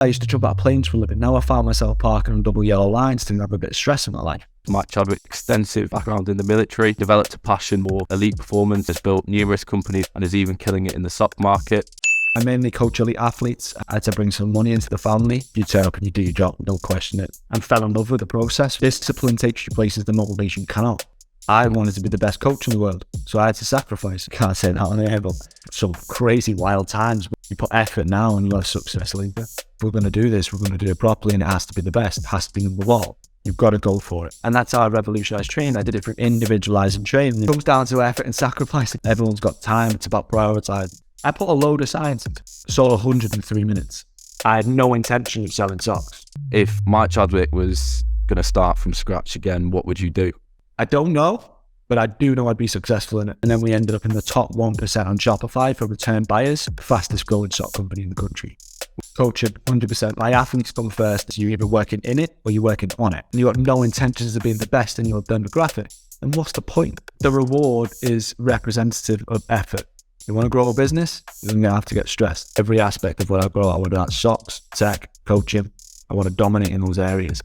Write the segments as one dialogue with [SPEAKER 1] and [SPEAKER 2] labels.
[SPEAKER 1] I used to jump out of planes for a living. Now I found myself parking on double yellow lines to have a bit of stress in my life.
[SPEAKER 2] Chadwick, extensive background in the military, developed a passion for elite performance, has built numerous companies and is even killing it in the stock market.
[SPEAKER 1] I mainly coach elite athletes. I had to bring some money into the family. You turn up and you do your job, don't question it. And fell in love with the process. Discipline takes you places the motivation cannot. I wanted to be the best coach in the world, so I had to sacrifice. I can't say that on the air, but some crazy wild times. You put effort now and you have success later. If we're going to do this, we're going to do it properly, and it has to be the best. It has to be number one. You've got to go for it. And that's how I revolutionized training. I did it for individualizing training. It comes down to effort and sacrifice. Everyone's got time. It's about prioritizing. I put a load of science into it. Sold 103 minutes. I had no intention of selling socks.
[SPEAKER 2] If Mike Chadwick was going to start from scratch again, what would you do?
[SPEAKER 1] I don't know, but I do know I'd be successful in it. And then we ended up in the top 1% on Shopify for return buyers, the fastest growing sock company in the country. Coaching, 100%. My athletes come first. You're either working in it or you're working on it. And you've got no intentions of being the best in your demographic. And what's the point? The reward is representative of effort. You want to grow a business, you're going to have to get stressed. Every aspect of what I grow, I want that socks, tech, coaching. I want to dominate in those areas.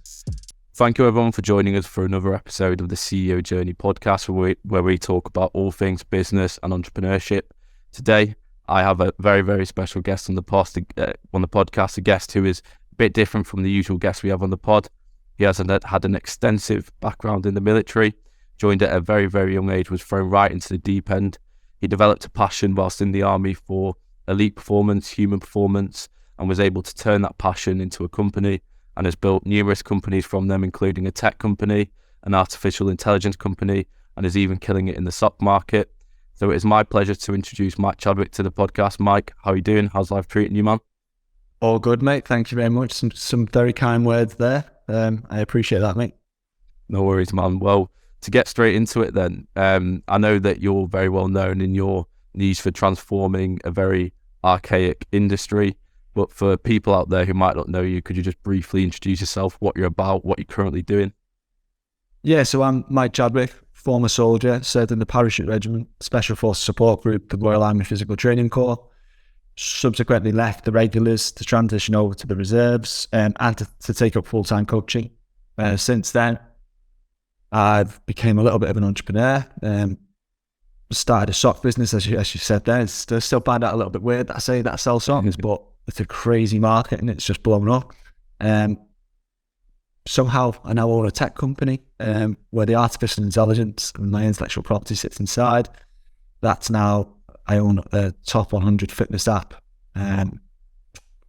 [SPEAKER 2] Thank you everyone for joining us for another episode of the CEO Journey podcast where we talk about all things business and entrepreneurship. Today, I have a very, very special guest on the podcast, a guest who is a bit different from the usual guests we have on the pod. He has had an extensive background in the military, joined at a very, very young age, was thrown right into the deep end. He developed a passion whilst in the army for elite performance, human performance, and was able to turn that passion into a company and has built numerous companies from them, including a tech company, an artificial intelligence company, and is even killing it in the stock market. So it is my pleasure to introduce Mike Chadwick to the podcast. Mike, how are you doing? How's life treating you, man?
[SPEAKER 1] All good, mate. Thank you very much. Some very kind words there. I appreciate that, mate.
[SPEAKER 2] No worries, man. Well, to get straight into it then, I know that you're very well known in your niche for transforming a very archaic industry. But for people out there who might not know you, could you just briefly introduce yourself, what you're about, what you're currently doing?
[SPEAKER 1] Yeah, so I'm Mike Chadwick, former soldier, served in the Paratrooper Regiment, Special Forces Support Group, the Royal Army Physical Training Corps. Subsequently left the regulars to transition over to the reserves and to take up full-time coaching. Since then, I've became a little bit of an entrepreneur. Started a sock business, as you said there. I still find that a little bit weird that I say that I sell socks, but it's a crazy market and it's just blown up. Somehow I now own a tech company where the artificial intelligence and my intellectual property sits inside. That's now, I own a top 100 fitness app,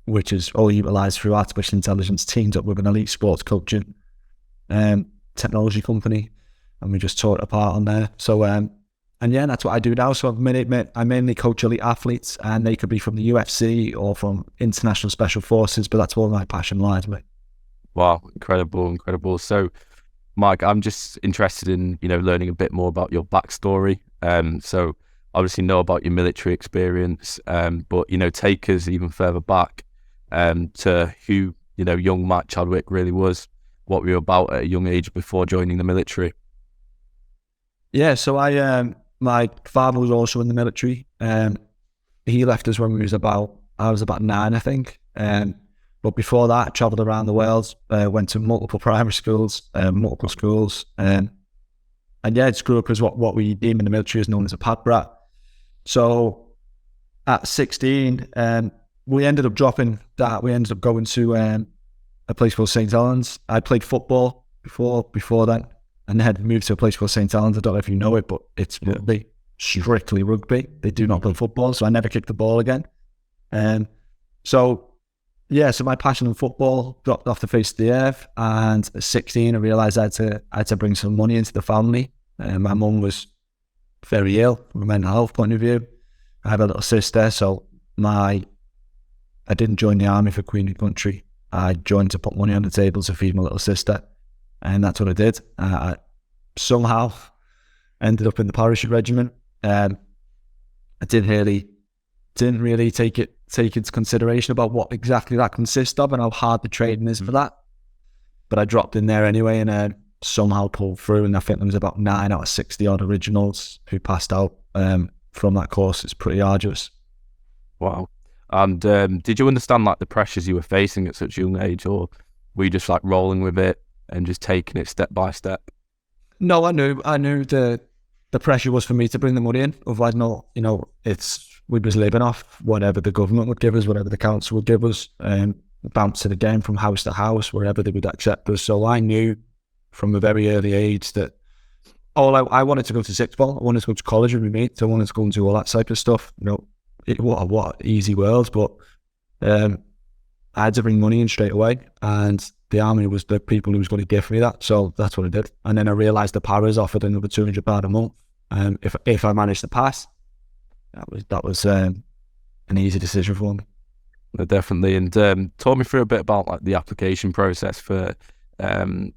[SPEAKER 1] which is all utilised through artificial intelligence, teamed up with an elite sports coaching technology company, and we just tore it apart on there. So and yeah, that's what I do now. So I mainly coach elite athletes, and they could be from the UFC or from international special forces, but that's where my passion lies, mate.
[SPEAKER 2] Wow, incredible. So, Mike, I'm just interested in, learning a bit more about your backstory. So obviously know about your military experience, but, take us even further back to who, young Mike Chadwick really was, what were you about at a young age before joining the military?
[SPEAKER 1] Yeah, so my father was also in the military. He left us when I was about 9, I think. But before that, I travelled around the world, went to multiple primary schools, multiple schools. And yeah, just grew up as what we deem in the military is known as a pad brat. So at 16, we ended up dropping that. We ended up going to a place called St. Helens. I played football before then. And then moved to a place called St. Helens. I don't know if you know it, but it's rugby, strictly rugby. They do not play football, so I never kicked the ball again. So my passion in football dropped off the face of the earth. And at 16, I realised I had to bring some money into the family. My mum was very ill from a mental health point of view. I have a little sister, so I didn't join the army for Queen and Country. I joined to put money on the table to feed my little sister. And that's what I did. I somehow ended up in the Paratrooper Regiment. I didn't really take into consideration about what exactly that consists of and how hard the training is for that. But I dropped in there anyway and somehow pulled through. And I think there was about 9 out of 60 odd originals who passed out from that course. It's pretty arduous.
[SPEAKER 2] Wow. And did you understand like the pressures you were facing at such a young age, or were you just like rolling with it and just taking it step by step?
[SPEAKER 1] No, I knew the pressure was for me to bring the money in. Otherwise, no, we was living off whatever the government would give us, whatever the council would give us, bouncing again from house to house, wherever they would accept us. So I knew from a very early age that I wanted to go to sixth form. I wanted to go to college with my mates. I wanted to go and do all that type of stuff. What easy world, but I had to bring money in straight away, and the army was the people who was going to give me that. So that's what I did. And then I realised the Paras offered another £200 a month. If I managed to pass, that was an easy decision for me.
[SPEAKER 2] Definitely. And talk me through a bit about like the application process for the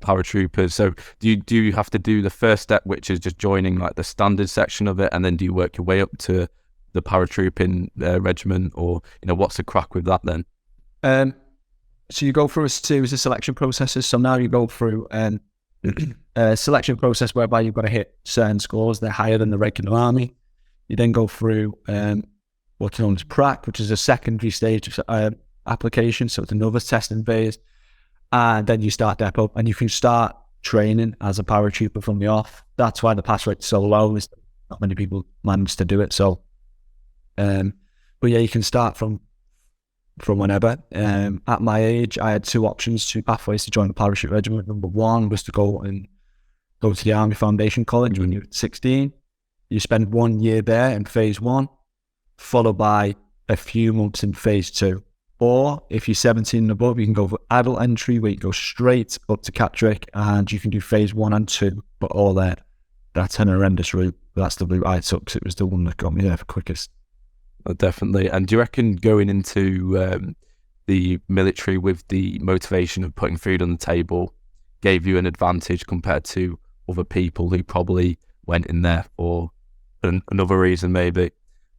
[SPEAKER 2] paratroopers. So do you have to do the first step, which is just joining like the standard section of it, and then do you work your way up to the paratrooping regiment, or what's the crack with that then?
[SPEAKER 1] So you go through a series of selection processes. So now you go through a selection process whereby you've got to hit certain scores. They're higher than the regular army. You then go through what's known as prac, which is a secondary stage of application. So it's another testing phase. And then you start depot, and you can start training as a paratrooper from the off. That's why the pass rate's so low, is not many people manage to do it. So, but yeah, you can start from whenever. At my age, I had two pathways to join the parachute regiment. Number one was to go to the Army Foundation College when you're 16. You spend 1 year there in phase 1, followed by a few months in phase 2. Or if you're 17 and above, you can go for adult entry, where you go straight up to Chadwick, and you can do phase 1 and 2, but all that. That's an horrendous route. That's the route I took, because it was the one that got me there for quickest.
[SPEAKER 2] Oh, definitely. And do you reckon going into the military with the motivation of putting food on the table gave you an advantage compared to other people who probably went in there for another reason, maybe?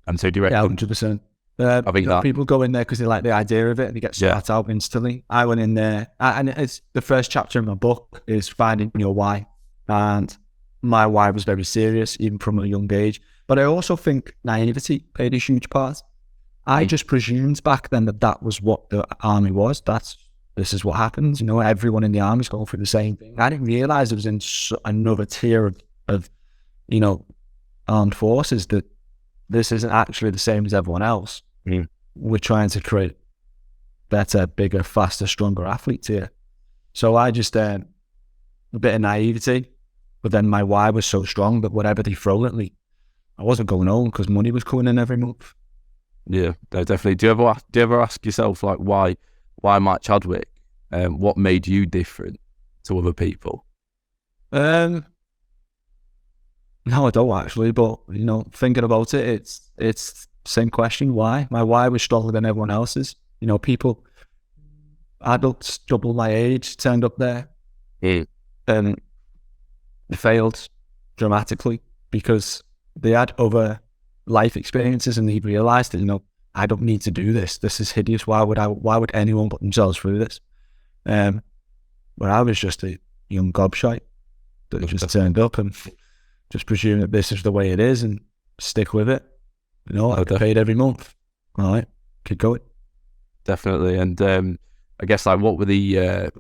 [SPEAKER 2] And so do you reckon?
[SPEAKER 1] Yeah, 100%.
[SPEAKER 2] I think
[SPEAKER 1] people go in there because they like the idea of it, and they get spat out instantly. I went in there, and it's the first chapter in my book is finding your why, and my why was very serious, even from a young age. But I also think naivety played a huge part. I just presumed back then that was what the army was. This is what happens. Everyone in the army is going through the same thing. I didn't realise it was in another tier of armed forces, that this isn't actually the same as everyone else. We're trying to create better, bigger, faster, stronger athletes here. So I just a bit of naivety, but then my why was so strong that whatever they throw at me, I wasn't going home, because money was coming in every month.
[SPEAKER 2] Yeah, no, definitely. Do you ever ask yourself like why Mike Chadwick? What made you different to other people?
[SPEAKER 1] No, I don't actually, but thinking about it, it's same question. Why? My why was stronger than everyone else's. People, adults double my age, turned up there, and they failed dramatically because they had other life experiences, and they realised that I don't need to do this. This is hideous. Why would anyone put themselves through this? Where I was just a young gobshite that just turned up and just presume that this is the way it is and stick with it. I get paid every month. All right, keep going.
[SPEAKER 2] Definitely. And I guess like what were the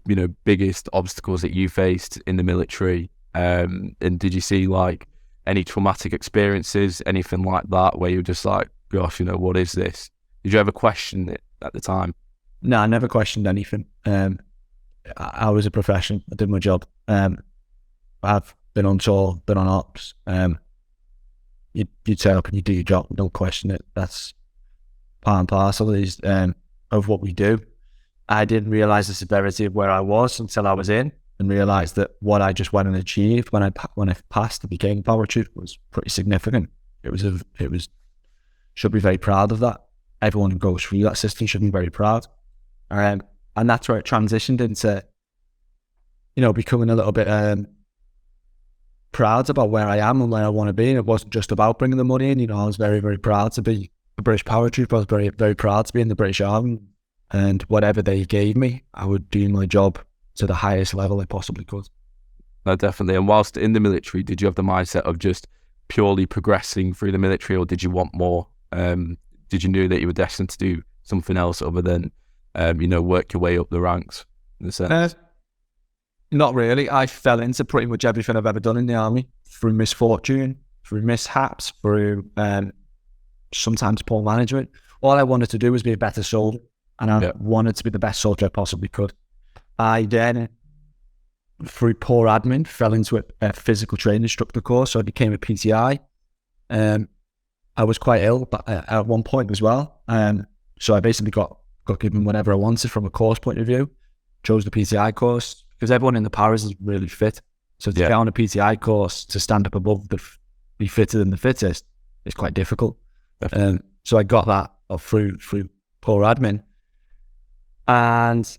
[SPEAKER 2] biggest obstacles that you faced in the military? And did you see like any traumatic experiences, anything like that, where you're just like, gosh, what is this? Did you ever question it at the time?
[SPEAKER 1] No, I never questioned anything. I was a professional. I did my job. I've been on tour, been on ops. You turn up and you do your job. Don't question it. That's part and parcel of what we do. I didn't realise the severity of where I was until I was in, and realised that what I just went and achieved when I passed and became a paratrooper was pretty significant. It was should be very proud of that. Everyone who goes through that system should be very proud. And that's where it transitioned into, becoming a little bit proud about where I am and where I want to be. And it wasn't just about bringing the money in. I was very, very proud to be a British paratrooper. I was very, very proud to be in the British Army. And whatever they gave me, I would do my job to the highest level I possibly could.
[SPEAKER 2] No, definitely. And whilst in the military, did you have the mindset of just purely progressing through the military, or did you want more? did you know that you were destined to do something else other than, work your way up the ranks in a sense?
[SPEAKER 1] Not really. I fell into pretty much everything I've ever done in the army through misfortune, through mishaps, through sometimes poor management. All I wanted to do was be a better soldier, and I wanted to be the best soldier I possibly could. I then, through poor admin, fell into a physical training instructor course, so I became a PTI. I was quite ill at one point as well, so I basically got given whatever I wanted from a course point of view. Chose the PTI course because everyone in the paras is really fit. So to get on a PTI course to stand up above be fitter than the fittest is quite difficult. So I got that through poor admin, and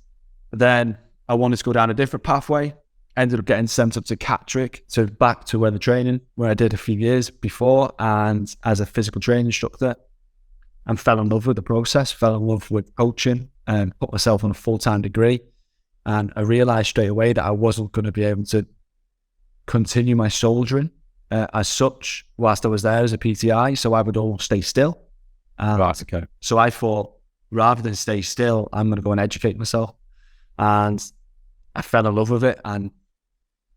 [SPEAKER 1] then I wanted to go down a different pathway. Ended up getting sent up to Chadwick, so back to where I did a few years before, and as a physical training instructor, and fell in love with the process, fell in love with coaching, and put myself on a full-time degree. And I realized straight away that I wasn't going to be able to continue my soldiering as such whilst I was there as a PTI, so I would almost stay still.
[SPEAKER 2] Right, okay.
[SPEAKER 1] So I thought, rather than stay still, I'm going to go and educate myself. And I fell in love with it, and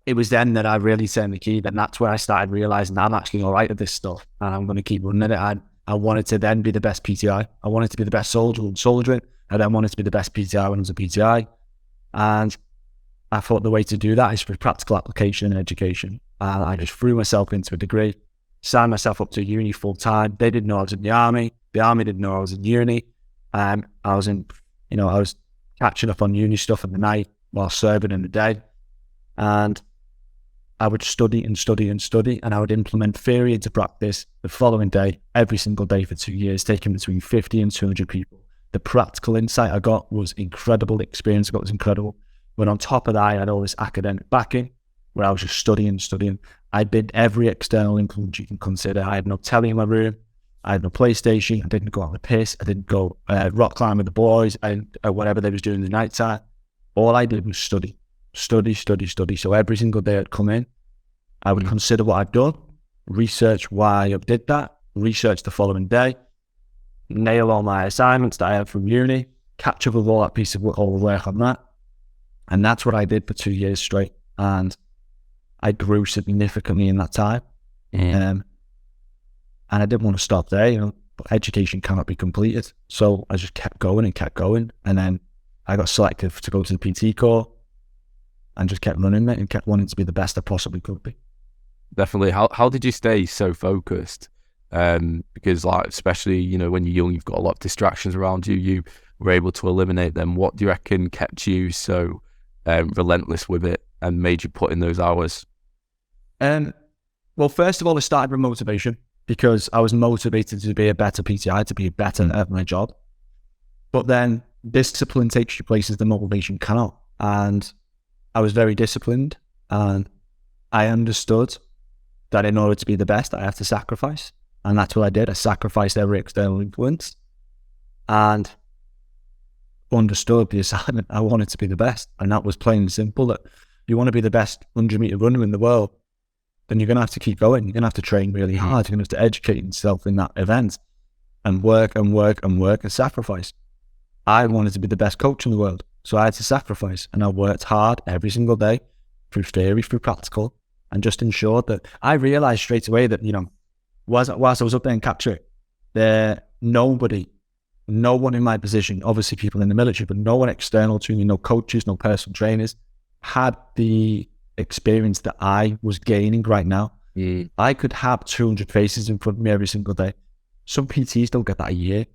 [SPEAKER 1] it was then that I really turned the key. Then that's where I started realizing I'm actually all right at this stuff, and I'm going to keep running it. I wanted to then be the best PTI. I wanted to be the best soldier when soldiering, and then wanted to be the best PTI when I was a PTI. And I thought the way to do that is through practical application and education. And I just threw myself into a degree, signed myself up to uni full time. They didn't know I was in the army. The army didn't know I was in uni. I was catching up on uni stuff in the night while serving in the day. And I would study and study and study, and I would implement theory into practice the following day, every single day for 2 years, taking between 50 and 200 people. The practical insight I got was incredible. The experience I got was incredible. But on top of that, I had all this academic backing where I was just studying. I did every external influence you can consider. I had no telly in my room. I had no PlayStation. I didn't go out on the piss. I didn't go rock climb with the boys and whatever they was doing in the night time. All I did was study. So every single day I'd come in, I would consider what I'd done, research why I did that, research the following day, nail all my assignments that I had from uni, catch up with all that piece of work, all the work on that. And that's what I did for 2 years straight. And I grew significantly in that time. And I didn't want to stop there, but education cannot be completed. So I just kept going. And then I got selected to go to the PT Corps and just kept running it and kept wanting to be the best I possibly could be.
[SPEAKER 2] Definitely. How did you stay so focused? Because especially, when you're young, you've got a lot of distractions around you. You were able to eliminate them. What do you reckon kept you so relentless with it and made you put in those hours?
[SPEAKER 1] Well, first of all, it started with motivation, because I was motivated to be a better PTI, to be better at my job. But then discipline takes you places the motivation cannot. And I was very disciplined, and I understood that in order to be the best, I have to sacrifice. And that's what I did. I sacrificed every external influence and understood the assignment. I wanted to be the best. And that was plain and simple, that you want to be the best 100-meter runner in the world, then you're going to have to keep going. You're going to have to train really hard. You're going to have to educate yourself in that event and work and sacrifice. I wanted to be the best coach in the world, so I had to sacrifice. And I worked hard every single day through theory, through practical, and just ensured that I realized straight away that, whilst I was up there in capture, no one in my position, obviously people in the military, but no one external to me, no coaches, no personal trainers, had the experience that I was gaining right now. I could have 200 faces in front of me every single day. Some PTs don't get that a year,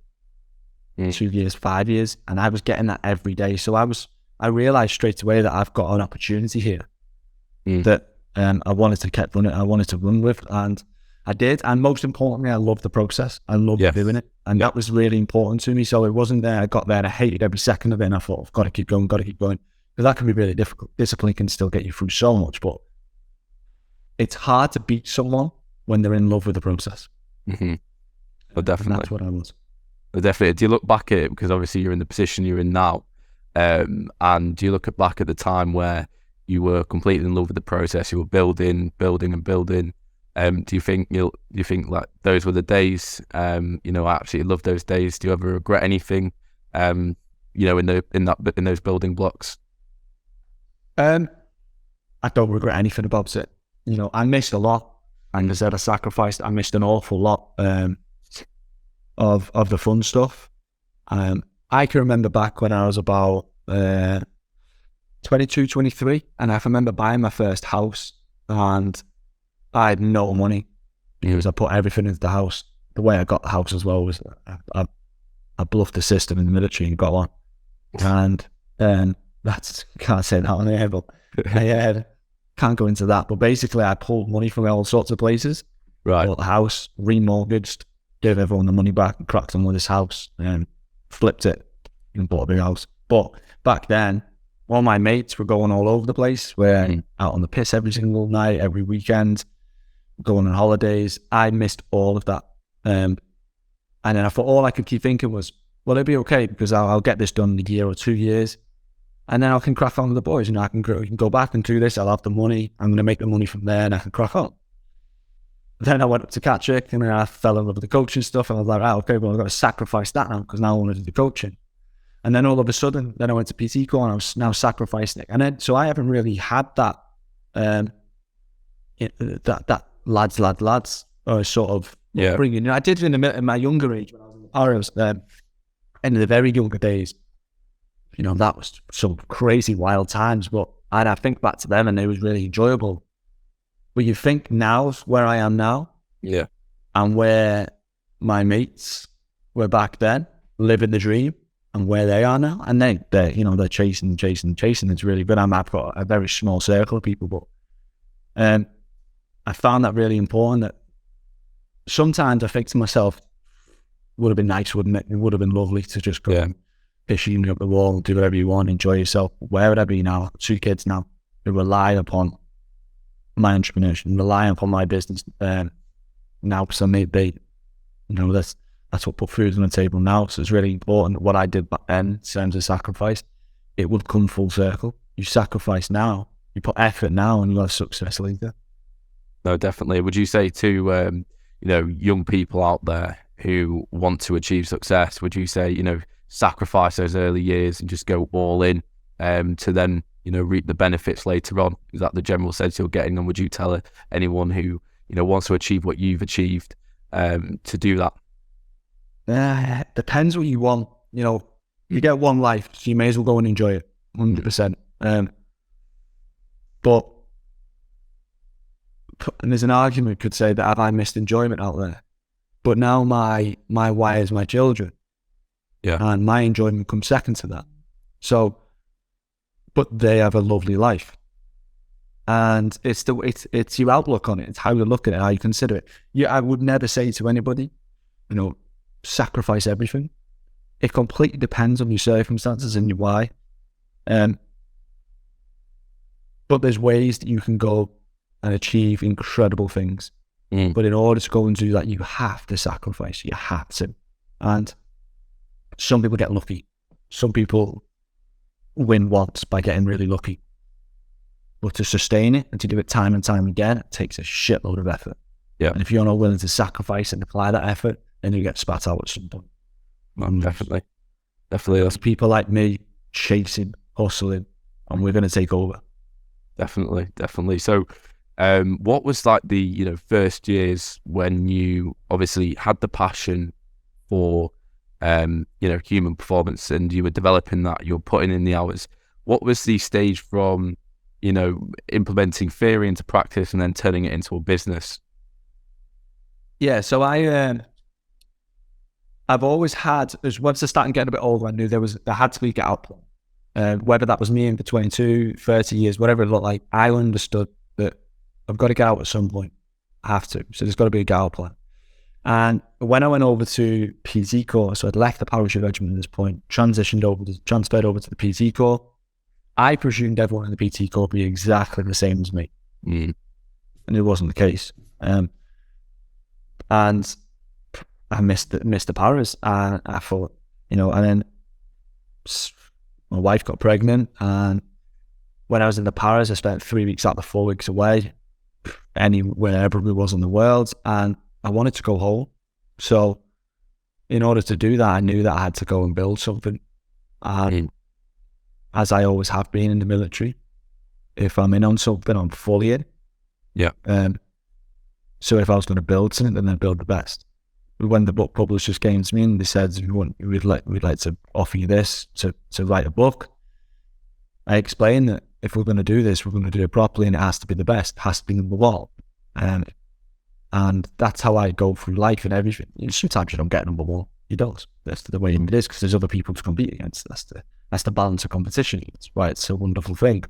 [SPEAKER 1] 2 years, 5 years, and I was getting that every day. So I realized straight away that I've got an opportunity here that I wanted to keep running. I wanted to run with, and I did. And most importantly, I loved the process. I loved doing it, and that was really important to me. So it wasn't there. I got there and I hated every second of it, and I thought, I've got to keep going, because that can be really difficult. Discipline can still get you through so much, but it's hard to beat someone when they're in love with the process.
[SPEAKER 2] But definitely,
[SPEAKER 1] and that's what I was.
[SPEAKER 2] But definitely. Do you look back at it, because obviously you're in the position you're in now, and do you look back at the time where you were completely in love with the process, you were building, Do you think like those were the days? I absolutely love those days. Do you ever regret anything? In those building blocks.
[SPEAKER 1] I don't regret anything about it. I missed a lot, and as I said, I sacrificed. I missed an awful lot of the fun stuff. I can remember back when I was about 22, 23, and I can remember buying my first house, and I had no money because I put everything into the house. The way I got the house as well was I bluffed the system in the military and got one. And that's, can't say that on air, but I can't go into that. But basically, I pulled money from all sorts of places.
[SPEAKER 2] Right.
[SPEAKER 1] Bought the house, remortgaged, gave everyone the money back, and cracked them with this house, and flipped it and bought a big house. But back then, all my mates were going all over the place. We're out on the piss every single night, every weekend, going on holidays. I missed all of that. And then I thought all I could keep thinking was, well, it'll be okay because I'll get this done in a year or 2 years. And then I can crack on with the boys. I can go back and do this. I'll have the money. I'm going to make the money from there and I can crack on. Then I went up to Chadwick and I fell in love with the coaching stuff. And I was like, okay, well, I've got to sacrifice that now because now I want to do the coaching. And then all of a sudden, then I went to PT Core and I was now sacrificing it. And then, so I haven't really had that, that lads, or sort of bringing. I did it in my younger age when I was in the Paras, in the very younger days. That was some crazy wild times, but I think back to them and it was really enjoyable. But you think now where I am now, and where my mates were back then, living the dream, and where they are now, and they're chasing. It's really good. I've got a very small circle of people, but I found that really important. That sometimes I think to myself, would have been nice, wouldn't it? It would have been lovely to just go and piss you up the wall, do whatever you want, enjoy yourself. Where would I be now? 2 kids now who rely upon my entrepreneurship, rely upon my business now, because that's what put food on the table now. So it's really important what I did back then in terms of sacrifice. It would come full circle. You sacrifice now, you put effort now, and you have success later.
[SPEAKER 2] No, definitely. Would you say to young people out there who want to achieve success, would you say sacrifice those early years and just go all in to then reap the benefits later on? Is that the general sense you're getting? And would you tell anyone who wants to achieve what you've achieved to do that?
[SPEAKER 1] Depends what you want. You get one life, so you may as well go and enjoy it 100%. But there's an argument could say that have I missed enjoyment out there? But now my why is my children, and my enjoyment comes second to that. So, but they have a lovely life, and it's your outlook on it. It's how you look at it, how you consider it. I would never say to anybody, sacrifice everything. It completely depends on your circumstances and your why. But there's ways that you can go and achieve incredible things. But in order to go and do that, you have to sacrifice. You have to. And some people get lucky. Some people win once by getting really lucky. But to sustain it and to do it time and time again, it takes a shitload of effort. And if you're not willing to sacrifice and apply that effort, then you get spat out at some point.
[SPEAKER 2] Definitely.
[SPEAKER 1] There's people like me chasing, hustling, and we're going to take over.
[SPEAKER 2] Definitely. So, what was like the first years when you obviously had the passion for human performance and you were developing that, you're putting in the hours? What was the stage from implementing theory into practice and then turning it into a business?
[SPEAKER 1] So I've always had, once I started getting a bit older, I knew there had to be a get out plan. Whether that was me in for 22, 30 years, whatever it looked like, I understood that I've got to get out at some point. I have to. So there's got to be a get out plan. And when I went over to PT Corps, so I'd left the Paratrooper regiment at this point, transferred over to the PT Corps, I presumed everyone in the PT Corps would be exactly the same as me. And it wasn't the case. And I missed the Paras, and I thought, and then my wife got pregnant, and when I was in the Paras, I spent 3 weeks out, the 4 weeks away. wherever we was in the world, and I wanted to go home. So in order to do that, I knew that I had to go and build something. And as I always have been in the military, if I'm in on something, I'm fully in.
[SPEAKER 2] Yeah.
[SPEAKER 1] So if I was going to build something, then I'd build the best. When the book publishers came to me and they said, we'd like to offer you this to write a book, I explained that if we're going to do this, we're going to do it properly, and it has to be the best. It has to be number one. And that's how I go through life and everything. Sometimes you don't get number one. You don't. That's the way it is, because there's other people to compete against. That's the balance of competition. That's why it's a wonderful thing.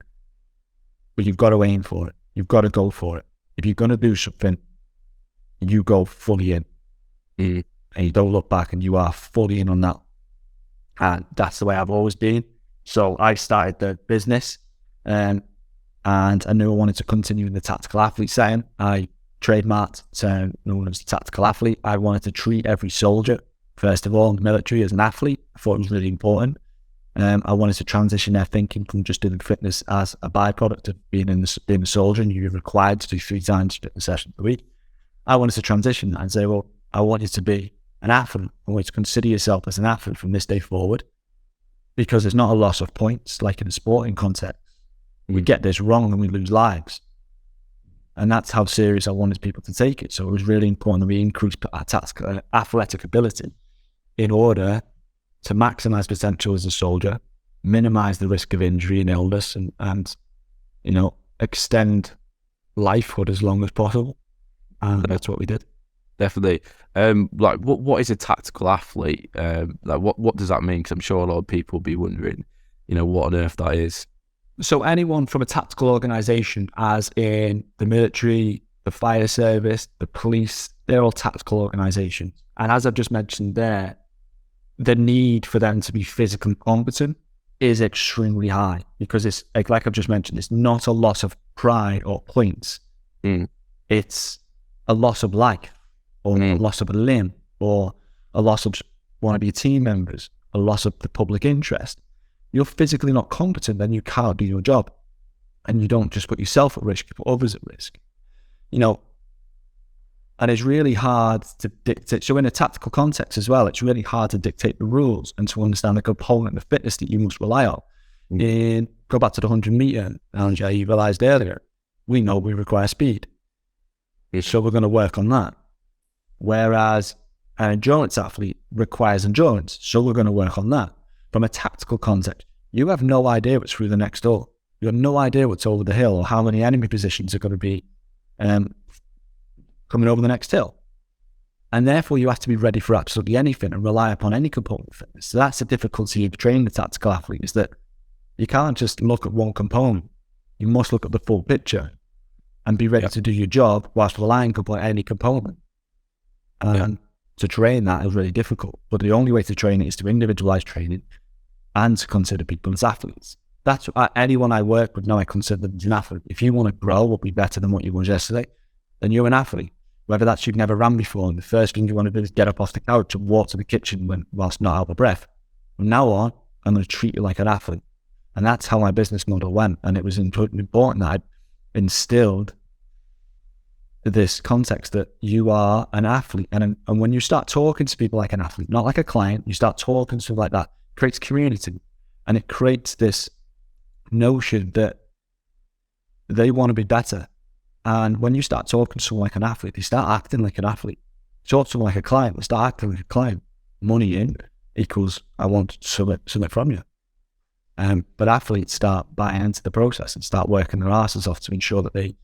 [SPEAKER 1] But you've got to aim for it. You've got to go for it. If you're going to do something, you go fully in. And you don't look back, and you are fully in on that. And that's the way I've always been. So I started the business, and I knew I wanted to continue in the tactical athlete setting. I trademarked known as the tactical athlete. I wanted to treat every soldier, first of all, in the military, as an athlete. I thought it was really important. I wanted to transition their thinking from just doing fitness as a byproduct of being a soldier, and you're required to do 3 times fitness sessions a week. I wanted to transition that and say, well, I want you to be an athlete. I want you to consider yourself as an athlete from this day forward, because there's not a loss of points like in a sporting context. We get this wrong and we lose lives. And that's how serious I wanted people to take it. So it was really important that we increase our tactical athletic ability in order to maximize potential as a soldier, minimize the risk of injury and illness, and extend lifehood as long as possible. And that's what we did.
[SPEAKER 2] Definitely. What is a tactical athlete? What does that mean? Because I'm sure a lot of people will be wondering, what on earth that is.
[SPEAKER 1] So anyone from a tactical organisation, as in the military, the fire service, the police, they're all tactical organisations. And as I've just mentioned there, the need for them to be physically competent is extremely high, because it's like I've just mentioned, it's not a loss of pride or points. It's a loss of life, or a loss of a limb, or a loss of one of your team members, a loss of the public interest. You're physically not competent, then you can't do your job. And you don't just put yourself at risk, you put others at risk. And it's really hard to dictate. So in a tactical context as well, it's really hard to dictate the rules and to understand the component of fitness that you must rely on. Go back to the 100-meter analogy you realised earlier. We know we require speed. So we're going to work on that. Whereas an endurance athlete requires endurance. So we're going to work on that. From a tactical context, you have no idea what's through the next door. You have no idea what's over the hill, or how many enemy positions are going to be coming over the next hill. And therefore, you have to be ready for absolutely anything and rely upon any component of fitness. So that's the difficulty of training the tactical athlete, is that you can't just look at one component. You must look at the full picture and be ready to do your job whilst relying upon any component. And to train that is really difficult. But the only way to train it is to individualize training and to consider people as athletes. That's anyone I work with now, I consider them as an athlete. If you want to grow or be better than what you was yesterday, then you're an athlete. Whether that's you've never ran before, and the first thing you want to do is get up off the couch and walk to the kitchen whilst not out of breath. From now on, I'm going to treat you like an athlete. And that's how my business model went. And it was important that I instilled this context that you are an athlete. And when you start talking to people like an athlete, not like a client, you start talking to them like that, it creates community. And it creates this notion that they want to be better. And when you start talking to someone like an athlete, they start acting like an athlete. Talk to someone like a client, they start acting like a client. Money in equals I want something from you. But athletes start buying into the process and start working their asses off to ensure that they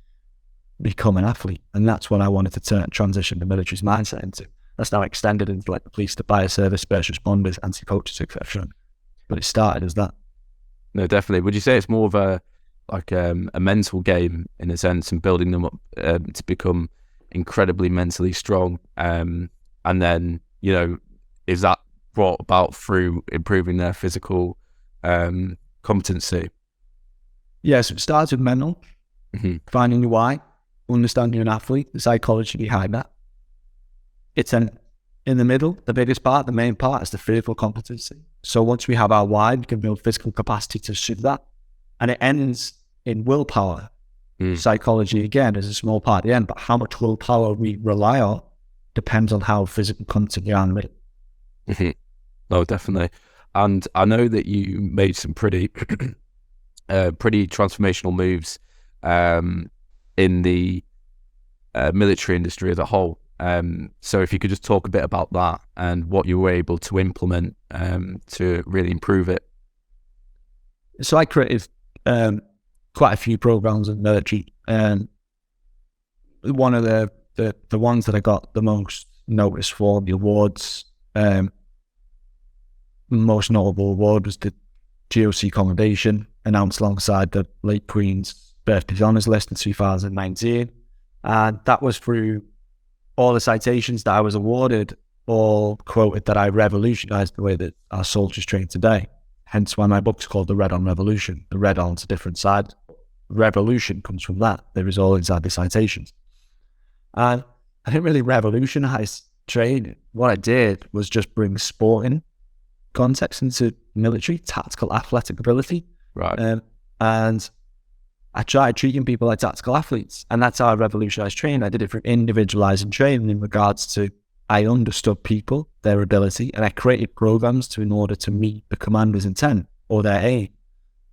[SPEAKER 1] become an athlete. And that's what I wanted to transition the military's mindset into. That's now extended into like the police, the fire service, first responders, anti-poachers, etc. But it started as that.
[SPEAKER 2] No, definitely. Would you say it's more of a mental game in a sense, and building them up to become incredibly mentally strong? And then, is that brought about through improving their physical competency?
[SPEAKER 1] Yeah, so it starts with mental, finding your why, understanding you're an athlete, the psychology behind that. It's in the middle, the biggest part, the main part is the physical competency. So once we have our why, we can build physical capacity to suit that. And it ends in willpower. Psychology, again, is a small part at the end, but how much willpower we rely on depends on how physical content you are with it.
[SPEAKER 2] No, definitely. And I know that you made some pretty transformational moves in the military industry as a whole. So if you could just talk a bit about that and what you were able to implement to really improve it.
[SPEAKER 1] So I created quite a few programs in the military, and one of the ones that I got the most notice for, the awards, most notable award was the GOC Commendation, announced alongside the late Queen's Birthday Honours List in 2019. And that was through all the citations that I was awarded, all quoted that I revolutionized the way that our soldiers train today. Hence why my book's called The Red On Revolution. The red on's a different side. Revolution comes from that. There is all inside the citations. And I didn't really revolutionize training. What I did was just bring sporting context into military, tactical athletic ability.
[SPEAKER 2] Right.
[SPEAKER 1] And I tried treating people like tactical athletes, and that's how I revolutionized training. I did it for individualizing training in regards to I understood people, their ability, and I created programs in order to meet the commander's intent or their aim.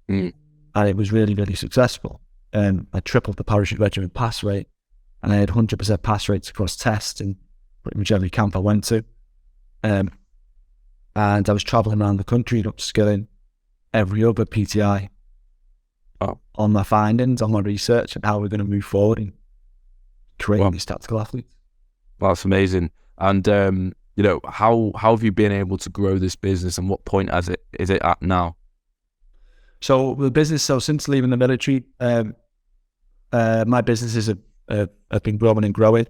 [SPEAKER 1] And it was really, really successful. I tripled the parachute regiment pass rate, and I had 100% pass rates across tests in pretty much every camp I went to. And I was traveling around the country and upskilling every other PTI on my findings, on my research, and how we're going to move forward in creating these tactical athletes.
[SPEAKER 2] Well, that's amazing. And how have you been able to grow this business, and what point is it at now?
[SPEAKER 1] So the business, since leaving the military, my businesses have been growing and growing.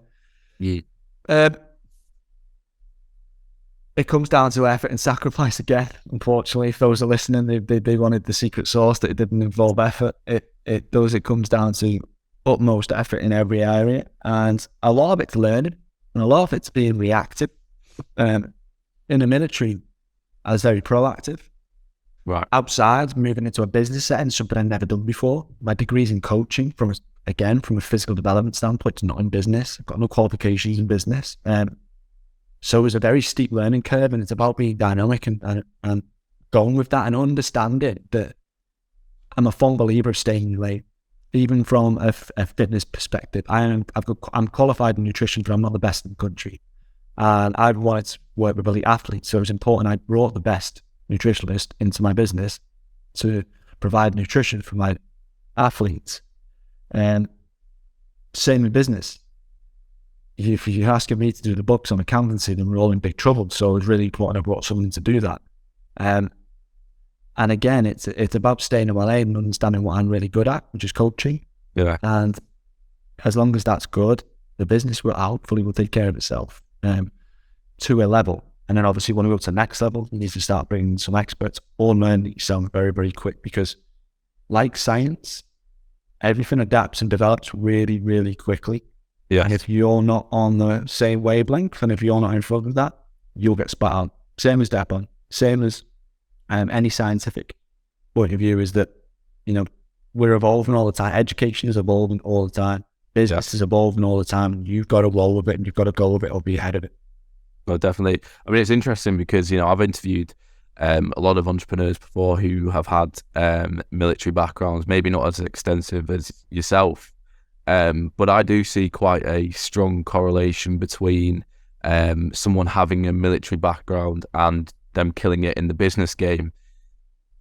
[SPEAKER 1] It comes down to effort and sacrifice again. Unfortunately, if those are listening, they wanted the secret sauce that it didn't involve effort. It comes down to utmost effort in every area, and a lot of it's learning, and a lot of it's being reactive. In the military, I was very proactive.
[SPEAKER 2] Right.
[SPEAKER 1] Outside, moving into a business setting, something I'd never done before. My degree's in coaching from a physical development standpoint, it's not in business. I've got no qualifications in business. So it was a very steep learning curve, and it's about being dynamic and going with that and understanding that I'm a fond believer of staying in your lane, even from a fitness perspective. I'm qualified in nutrition, but I'm not the best in the country. And I wanted to work with elite athletes, so it was important I brought the best nutritionist into my business to provide nutrition for my athletes. And same in business. If you're asking me to do the books on accountancy, then we're all in big trouble. So it's really important I brought someone to do that. And again, it's about staying in my lane and understanding what I'm really good at, which is coaching.
[SPEAKER 2] Yeah.
[SPEAKER 1] And as long as that's good, the business will hopefully take care of itself to a level. And then obviously when we go to the next level, you need to start bringing some experts or learn yourself very, very quick, because like science, everything adapts and develops really, really quickly.
[SPEAKER 2] Yeah.
[SPEAKER 1] And if you're not on the same wavelength, and if you're not in front of that, you'll get spat out. Same as DEPON, same as any scientific point of view, is that, we're evolving all the time. Education is evolving all the time. Business is evolving all the time. You've got to roll with it, and you've got to go with it or be ahead of it.
[SPEAKER 2] No, definitely. I mean, it's interesting because, I've interviewed a lot of entrepreneurs before who have had military backgrounds, maybe not as extensive as yourself. But I do see quite a strong correlation between someone having a military background and them killing it in the business game.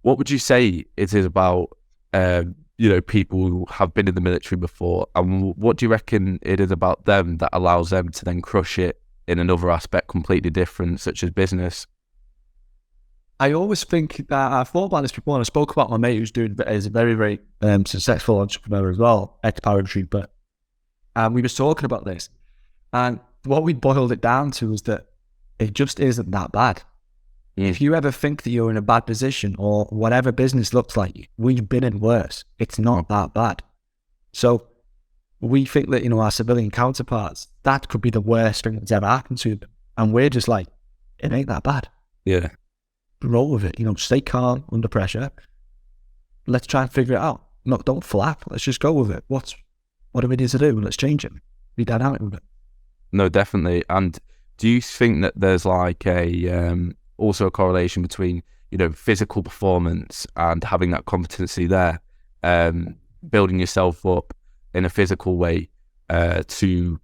[SPEAKER 2] What would you say it is about, people who have been in the military before, and what do you reckon it is about them that allows them to then crush it in another aspect completely different, such as business?
[SPEAKER 1] I always think that I've thought about this before, and I spoke about my mate who's is a very, very successful entrepreneur as well, ex-Paratrooper. And we was talking about this. And what we boiled it down to is that it just isn't that bad. If you ever think that you're in a bad position, or whatever business looks like, we've been in worse. It's not that bad. So we think that, our civilian counterparts, that could be the worst thing that's ever happened to them. And we're just like, it ain't that bad.
[SPEAKER 2] Yeah.
[SPEAKER 1] Roll with it, stay calm under pressure. Let's try and figure it out. No, don't flap. Let's just go with it. What do we need to do? Let's change it. Be dynamic with it.
[SPEAKER 2] No, definitely. And do you think that there's like also a correlation between, physical performance and having that competency there, building yourself up in a physical way to,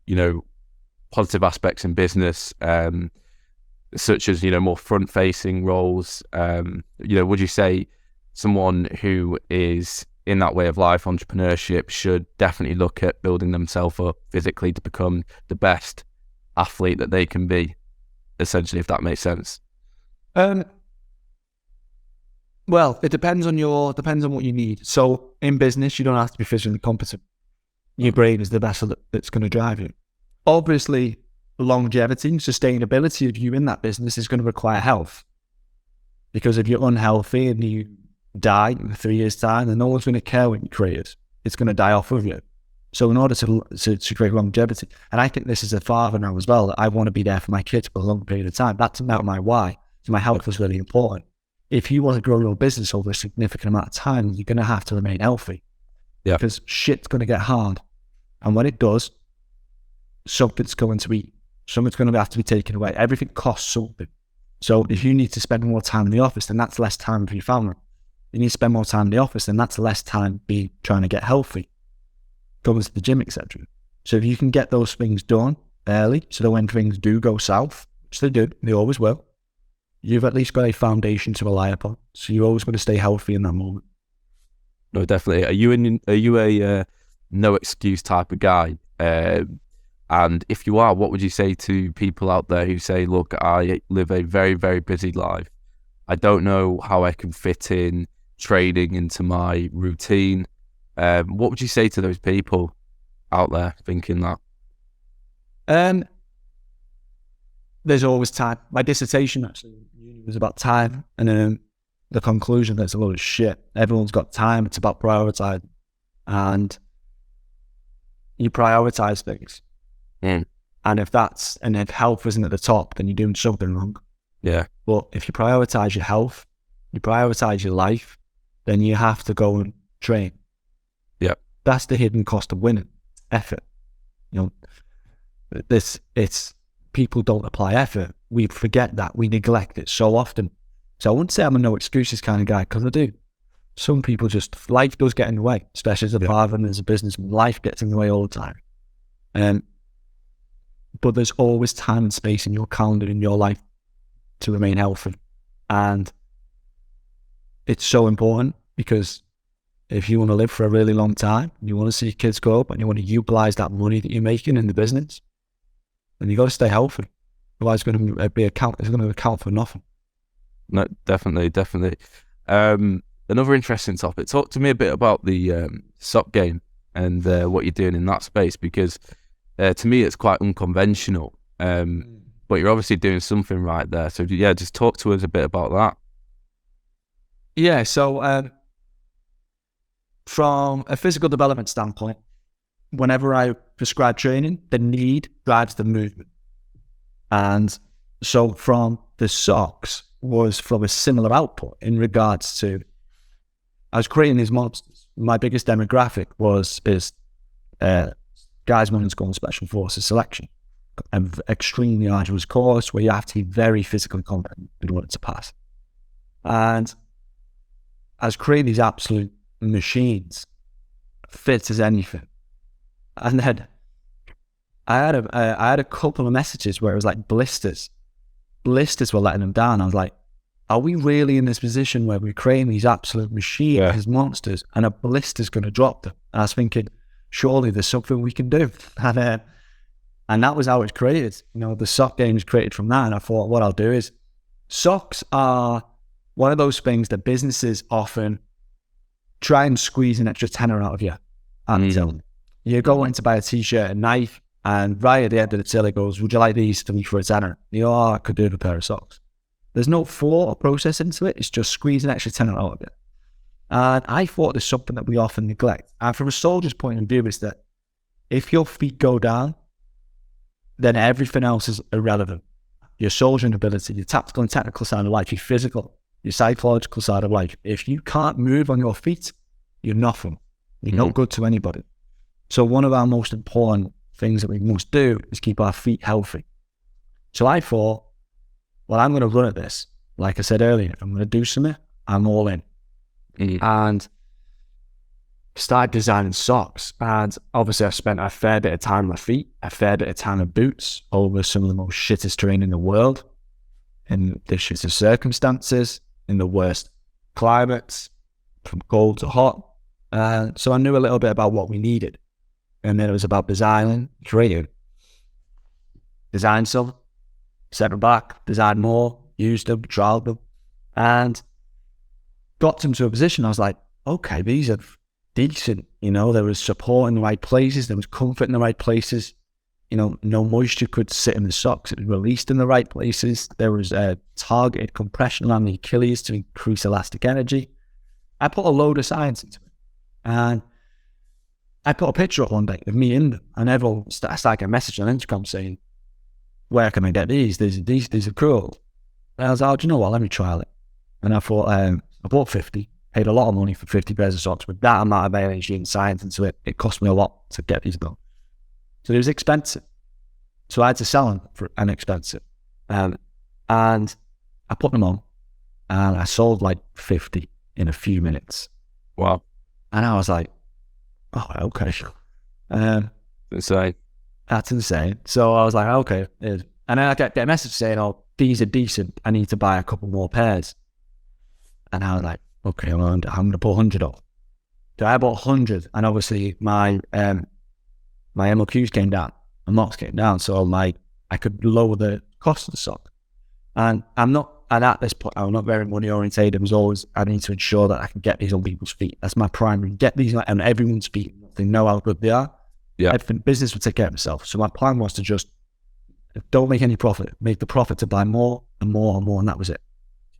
[SPEAKER 2] positive aspects in business, such as, more front-facing roles? Would you say someone who is in that way of life, entrepreneurship, should definitely look at building themselves up physically to become the best athlete that they can be, essentially, if that makes sense?
[SPEAKER 1] Well, it depends on what you need. So in business, you don't have to be physically competent. Your brain is the vessel that's going to drive you. Obviously, longevity, sustainability of you in that business is going to require health. Because if you're unhealthy and you die in 3 years' time, then no one's going to care what you created. It's going to die off of you. So in order to create longevity, and I think this is a father now as well, that I want to be there for my kids for a long period of time. That's about my why. So my health is really important. If you want to grow your business over a significant amount of time, you're going to have to remain healthy.
[SPEAKER 2] Yeah.
[SPEAKER 1] Because shit's going to get hard. And when it does, something's going to have to be taken away. Everything costs something. So if you need to spend more time in the office, then that's less time for your family. You need to spend more time in the office, then that's less time trying to get healthy, going to the gym, etc. So if you can get those things done early, so that when things do go south, which they always will, you've at least got a foundation to rely upon. So you're always going to stay healthy in that moment.
[SPEAKER 2] No, definitely. Are you a no excuse type of guy? And if you are, what would you say to people out there who say, look, I live a very, very busy life. I don't know how I can fit in trading into my routine. What would you say to those people out there thinking that?
[SPEAKER 1] There's always time. My dissertation actually was about time, and the conclusion, there's a lot of shit. Everyone's got time. It's about prioritizing, and you prioritize things.
[SPEAKER 2] Mm.
[SPEAKER 1] And if health isn't at the top, then you're doing something wrong.
[SPEAKER 2] Yeah.
[SPEAKER 1] But if you prioritize your health, you prioritize your life, then you have to go and train.
[SPEAKER 2] Yeah.
[SPEAKER 1] That's the hidden cost of winning. Effort. It's people don't apply effort. We forget that. We neglect it so often. So I wouldn't say I'm a no excuses kind of guy, because I do. Some people life does get in the way, especially as a father and as a businessman. Life gets in the way all the time. But there's always time and space in your calendar, in your life, to remain healthy. And it's so important, because if you want to live for a really long time, you want to see your kids grow up, and you want to utilize that money that you're making in the business, then you got to stay healthy. Otherwise, it's going to account for nothing.
[SPEAKER 2] No, definitely. Another interesting topic. Talk to me a bit about the Subgame and what you're doing in that space, because to me it's quite unconventional. But you're obviously doing something right there. So yeah, just talk to us a bit about that.
[SPEAKER 1] Yeah, so from a physical development standpoint, whenever I prescribe training, the need drives the movement. And so from the socks was from a similar output in regards to, I was creating these monsters. My biggest demographic is guys wanting to go on special forces selection. An extremely arduous course where you have to be very physically competent in order to pass. And I was creating these absolute machines, fit as anything. And then I had a couple of messages where it was like blisters were letting them down. I was like, are we really in this position where we're creating these absolute machines, these monsters, and a blister's going to drop them? And I was thinking, surely there's something we can do. And that was how it's created. The sock game is created from that. And I thought, what I'll do is, socks are one of those things that businesses often try and squeeze an extra tenner out of you. And you go in to buy a t-shirt, a knife, and right at the end of the till it goes, would you like these to me for a tenner? I could do with a pair of socks. There's no thought or process into it. It's just squeeze an extra tenner out of it. And I thought there's something that we often neglect. And from a soldier's point of view, is that if your feet go down, then everything else is irrelevant. Your soldiering ability, your tactical and technical side of life, your physical, your psychological side of life. If you can't move on your feet, you're nothing. You're no good to anybody. So one of our most important things that we must do is keep our feet healthy. So I thought, well, I'm going to run at this. Like I said earlier, if I'm going to do something, I'm all in. And started designing socks. And obviously I spent a fair bit of time on my feet, a fair bit of time in boots over some of the most shittest terrain in the world, in the shittest circumstances, in the worst climates, from cold to hot. So I knew a little bit about what we needed. And then it was about designing, creating. Design some, set them back, design more, used them, trialed them, and got them to a position. I was like, okay, these are decent. There was support in the right places. There was comfort in the right places. No moisture could sit in the socks. It was released in the right places. There was a targeted compression around the Achilles to increase elastic energy. I put a load of science into it. And I put a picture up one day of me in them, and everyone started getting a message on Instagram saying, where can I get these? These are cool. And I was like, oh, do you know what? Let me trial it. And I thought, I bought 50, paid a lot of money for 50 pairs of socks. With that amount of energy and science into it, it cost me a lot to get these done. So it was expensive. So I had to sell them for an expensive. And I put them on, and I sold like 50 in a few minutes.
[SPEAKER 2] Wow.
[SPEAKER 1] And I was like, oh, okay.
[SPEAKER 2] Insane.
[SPEAKER 1] That's insane. So I was like, okay. And then I get a message saying, oh, these are decent. I need to buy a couple more pairs. And I was like, okay, I'm going to put 100 up. So I bought 100, and obviously my MOQs came down, my marks came down, so I could lower the cost of the sock. And at this point, I'm not very money orientated. It was always, I need to ensure that I can get these on people's feet. That's my primary. Get these on everyone's feet. They know how good they are.
[SPEAKER 2] Yeah.
[SPEAKER 1] Business would take care of itself. So my plan was to just don't make any profit. Make the profit to buy more and more and more, and that was it.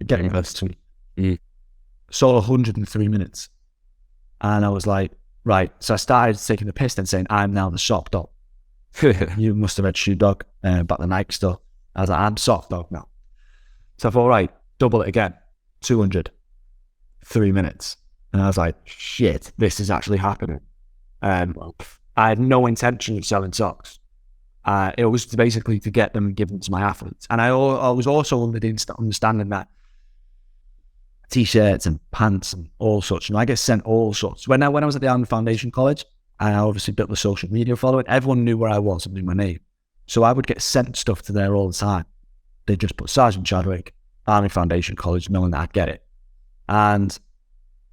[SPEAKER 1] Get invested. Sold 100 in 3 minutes. And I was like, right. So I started taking the piss and saying, I'm now the sock dog. You must have read Shoe Dog about the Nike stuff. I was like, I'm sock dog now. So I thought, right, double it again. 200. 3 minutes. And I was like, shit, this is actually happening. I had no intention of selling socks. It was basically to get them and give them to my athletes. And I was also under the understanding that t-shirts and pants and all sorts. I get sent all sorts. When I was at the Army Foundation College, I obviously built the social media following. Everyone knew where I was and knew my name. So I would get sent stuff to there all the time. They just put Sergeant Chadwick, Army Foundation College, knowing that I'd get it. And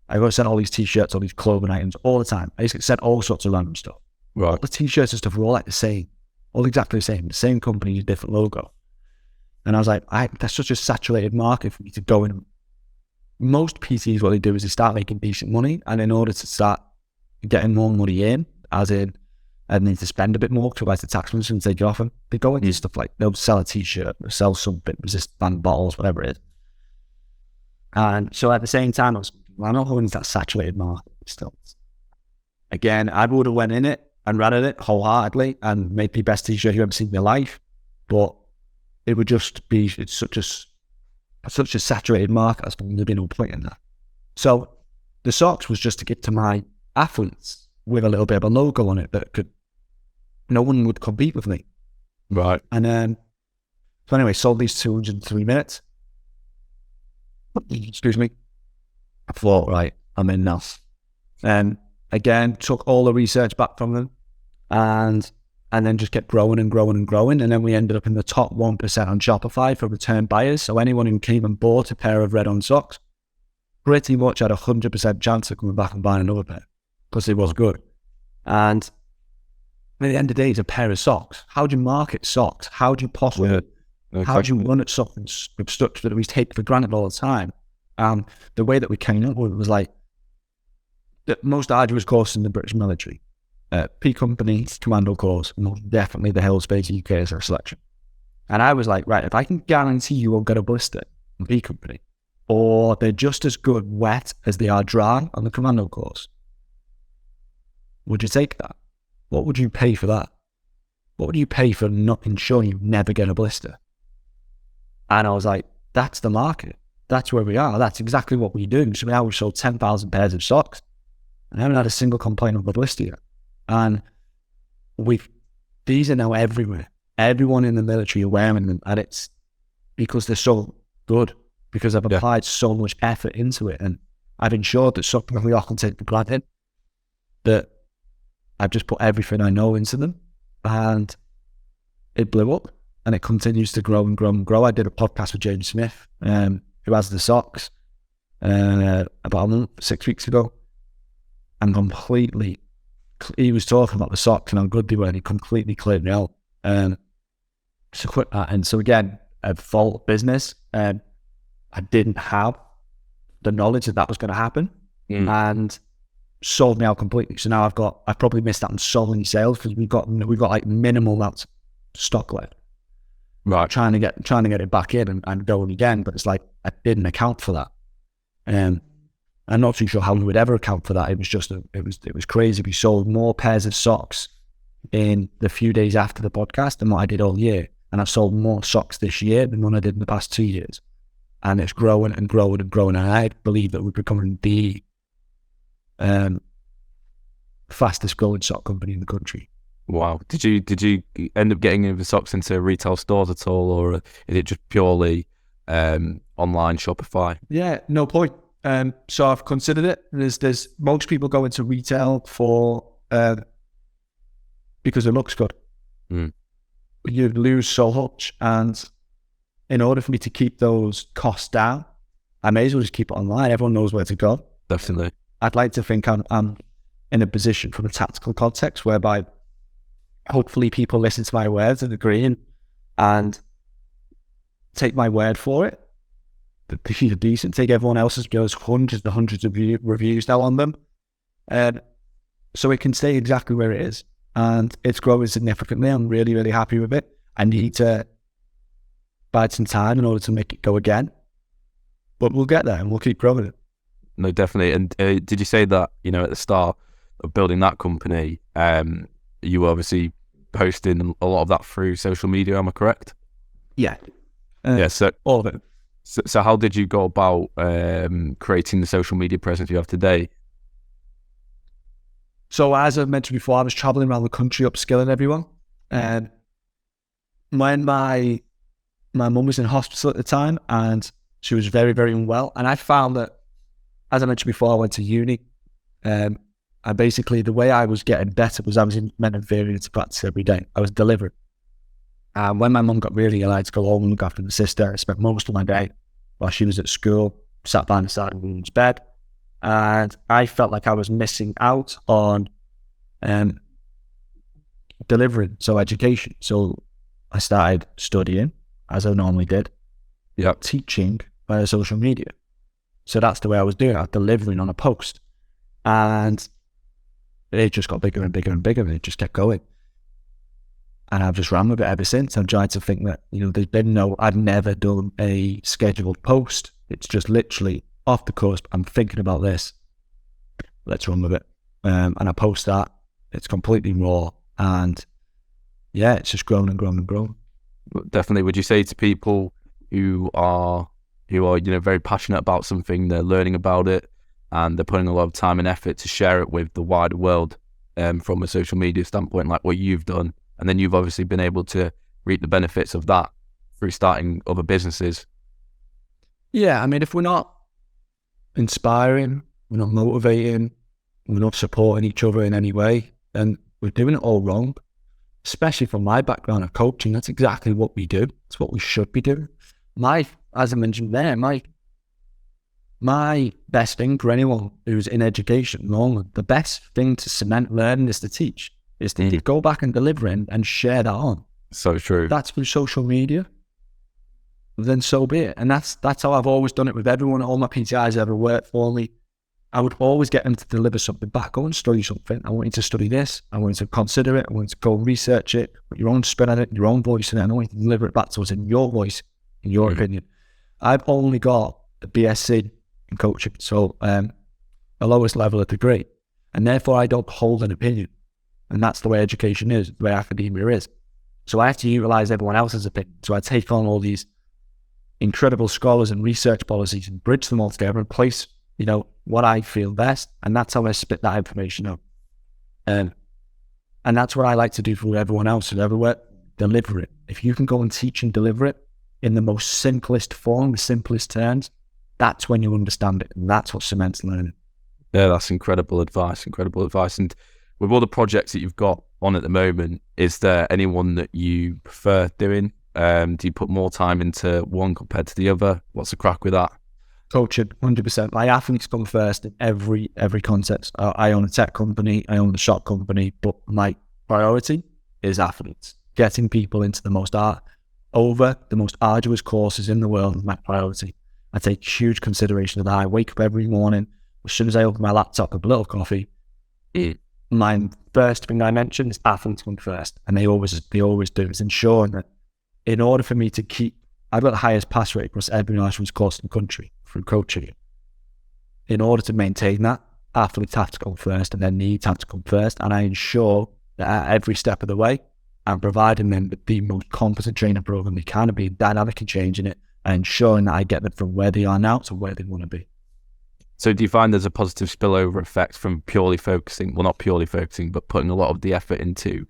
[SPEAKER 1] I got sent all these t-shirts, all these clothing items all the time. I used to get sent all sorts of random stuff.
[SPEAKER 2] Right.
[SPEAKER 1] All the t-shirts and stuff were all like the same. All exactly the same company, different logo. And I was like, that's such a saturated market for me to go in. Most PTs, what they do is they start making decent money, and in order to start getting more money in, as in, I need to spend a bit more to buy the taxman and take it off them, they go into stuff like, they'll sell a t-shirt, they'll sell something, resist band bottles, whatever it is. And so at the same time, I was, well, I'm not going into that saturated market still. Again, I would have went in it and ran at it wholeheartedly and made the best t-shirt you've ever seen in your life, but it would just be, it's such a saturated market, there's been no point in that. So the socks was just to give to my athletes with a little bit of a logo on it that no one would compete with me.
[SPEAKER 2] Right.
[SPEAKER 1] And so anyway, sold these 203 minutes. Excuse me. I thought, right, I'm in now. And again, took all the research back from them and then just kept growing and growing and growing. And then we ended up in the top 1% on Shopify for return buyers. So anyone who came and bought a pair of red-on socks pretty much had a 100% chance of coming back and buying another pair because it was good. And at the end of the day, it's a pair of socks. How do you market socks? How do you possibly, how do you run at something with structure that we take for granted all the time? The way that we came up with it was like the most arduous course in the British military. P Company, Commando course, most definitely the Hill Space UK as our selection. And I was like, right, if I can guarantee you won't get a blister on P Company, or they're just as good wet as they are dry on the Commando course, would you take that? What would you pay for that? What would you pay for not ensuring you never get a blister? And I was like, that's the market. That's where we are. That's exactly what we do. So now we've sold 10,000 pairs of socks. I haven't had a single complaint of a blister yet. And these are now everywhere. Everyone in the military are wearing them, and it's because they're so good, because I've applied so much effort into it, and I've ensured that something we often take for granted, that I've just put everything I know into them, and it blew up, and it continues to grow and grow and grow. I did a podcast with James Smith, who has the socks, about 6 weeks ago, and he was talking about the socks and how good they were, and he completely cleared me out. So quit that. And so again, a fault business, I didn't have the knowledge that was going to happen, and sold me out completely. So now I've probably missed out on so many sales because we've got like minimal amounts of stock left.
[SPEAKER 2] Right.
[SPEAKER 1] Trying to get it back in and going again, but it's like I didn't account for that. I'm not too sure how we would ever account for that. It was just it was crazy. We sold more pairs of socks in the few days after the podcast than what I did all year, and I've sold more socks this year than what I did in the past 2 years. And it's growing and growing and growing. And I believe that we're becoming the fastest growing sock company in the country.
[SPEAKER 2] Wow. Did you end up getting the socks into retail stores at all, or is it just purely online Shopify?
[SPEAKER 1] Yeah, no point. So I've considered it. There's most people go into retail for because it looks good. You lose so much, and in order for me to keep those costs down, I may as well just keep it online. Everyone knows where to go.
[SPEAKER 2] Definitely.
[SPEAKER 1] I'd like to think I'm in a position from a tactical context whereby hopefully people listen to my words and agree and take my word for it. These are decent. Take everyone else's, there's hundreds and hundreds of reviews now on them. So it can stay exactly where it is. And it's growing significantly. I'm really, really happy with it. I need to bide some time in order to make it go again. But we'll get there and we'll keep growing it.
[SPEAKER 2] No, definitely. And did you say that, at the start of building that company, you were obviously posting a lot of that through social media, am I correct?
[SPEAKER 1] Yeah.
[SPEAKER 2] So
[SPEAKER 1] all of it.
[SPEAKER 2] So how did you go about creating the social media presence you have today?
[SPEAKER 1] So as I mentioned before, I was traveling around the country upskilling everyone. When my mum was in hospital at the time, and she was very, very unwell, and I found that, as I mentioned before, I went to uni, and basically the way I was getting better was I was in mental variance practice every day. I was delivering. And when my mum got really ill, I had to go home and look after the sister. I spent most of my day while she was at school, sat by the side of the bed. And I felt like I was missing out on delivering, so education. So I started studying, as I normally did, teaching via social media. So that's the way I was doing it. I was delivering on a post. And it just got bigger and bigger and bigger, and it just kept going. And I've just ran with it ever since. I'm trying to think that, I've never done a scheduled post. It's just literally off the cusp. I'm thinking about this. Let's run with it. And I post that. It's completely raw. And yeah, it's just grown and grown and grown.
[SPEAKER 2] Definitely. Would you say to people who are very passionate about something, they're learning about it, and they're putting a lot of time and effort to share it with the wider world from a social media standpoint, like what you've done, and then you've obviously been able to reap the benefits of that through starting other businesses?
[SPEAKER 1] Yeah, I mean, if we're not inspiring, we're not motivating, we're not supporting each other in any way, then we're doing it all wrong. Especially from my background of coaching, that's exactly what we do. It's what we should be doing. As I mentioned there, my best thing for anyone who's in education, the best thing to cement learning is to teach, is to go back and deliver and share that on.
[SPEAKER 2] So true.
[SPEAKER 1] That's through social media. Then so be it. And that's how I've always done it with everyone. All my PTIs ever worked for me, I would always get them to deliver something back. Go and study something. I want you to study this. I want you to consider it. I want you to go research it, put your own spin on it, your own voice in it. And I want you to deliver it back to us in your voice, in your opinion. I've only got the BSc in coaching, so the lowest level of degree, and therefore I don't hold an opinion. And that's the way education is, the way academia is. So I have to utilize everyone else's opinion. So I take on all these incredible scholars and research policies and bridge them all together and place, what I feel best. And that's how I spit that information up. And that's what I like to do for everyone else who's everywhere. Deliver it. If you can go and teach and deliver it in the most simplest form, the simplest terms, that's when you understand it. And that's what cements learning.
[SPEAKER 2] Yeah, that's incredible advice. And with all the projects that you've got on at the moment, is there anyone that you prefer doing? Do you put more time into one compared to the other? What's the crack with that?
[SPEAKER 1] Coaching, 100%. My athletes come first in every context. I own a tech company, I own a shop company, but my priority is athletes. Getting people into the most arduous courses in the world is my priority. I take huge consideration of that. I wake up every morning, as soon as I open my laptop with a little coffee, my first thing I mention is athletes come first. And they always do. It's ensuring that in order for me to I've got the highest pass rate across every national course in the country through coaching. In order to maintain that, athletes have to come first and their needs have to come first. And I ensure that at every step of the way, I'm providing them with the most competent training program they can, and being dynamic and changing it and ensuring that I get them from where they are now to where they want to be.
[SPEAKER 2] So do you find there's a positive spillover effect from not purely focusing, but putting a lot of the effort into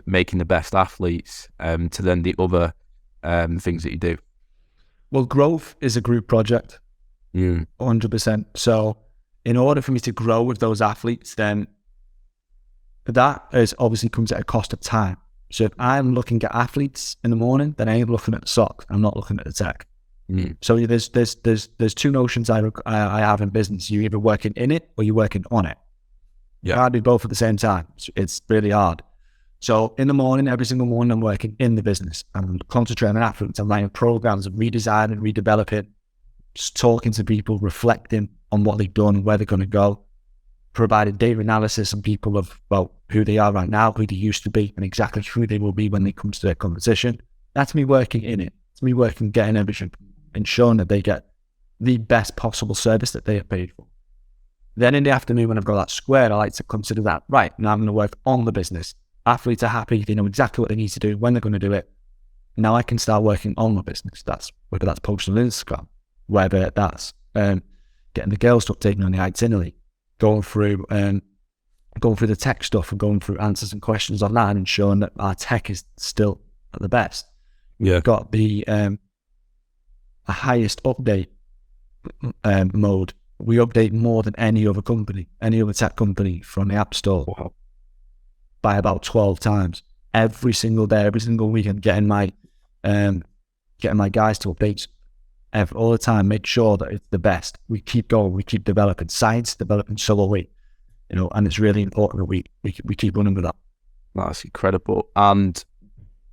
[SPEAKER 2] making the best athletes to then the other things that you do?
[SPEAKER 1] Well, growth is a group project, 100%. So in order for me to grow with those athletes, then that is obviously comes at a cost of time. So if I'm looking at athletes in the morning, then I ain't looking at the socks. I'm not looking at the tech. So there's two notions I have in business. You're either working in it or you're working on it. You can't do both at the same time. It's really hard. So in the morning, every single morning, I'm working in the business. I'm concentrating on athletes. I'm writing programs, I'm redesigning, redeveloping, just talking to people, reflecting on what they've done, where they're going to go, providing data analysis on people about who they are right now, who they used to be, and exactly who they will be when they come to their competition. That's me working in it. It's me working, getting everything, ensuring that they get the best possible service that they are paid for. Then in the afternoon, when I've got that squared, I like to consider that, right, now I'm going to work on the business. Athletes are happy, they know exactly what they need to do, when they're going to do it. Now I can start working on the business. Whether that's posting on Instagram, whether that's getting the girls to update me on the itinerary, going through the tech stuff and going through answers and questions on that and ensuring that our tech is still at the best. We've got the highest update mode. We update more than any other tech company from the App Store by about 12 times. Every single day, every single week, I'm getting my guys to update all the time, make sure that it's the best. We keep going, we keep developing science, developing so are we. And it's really important that we keep running with that.
[SPEAKER 2] That's incredible. And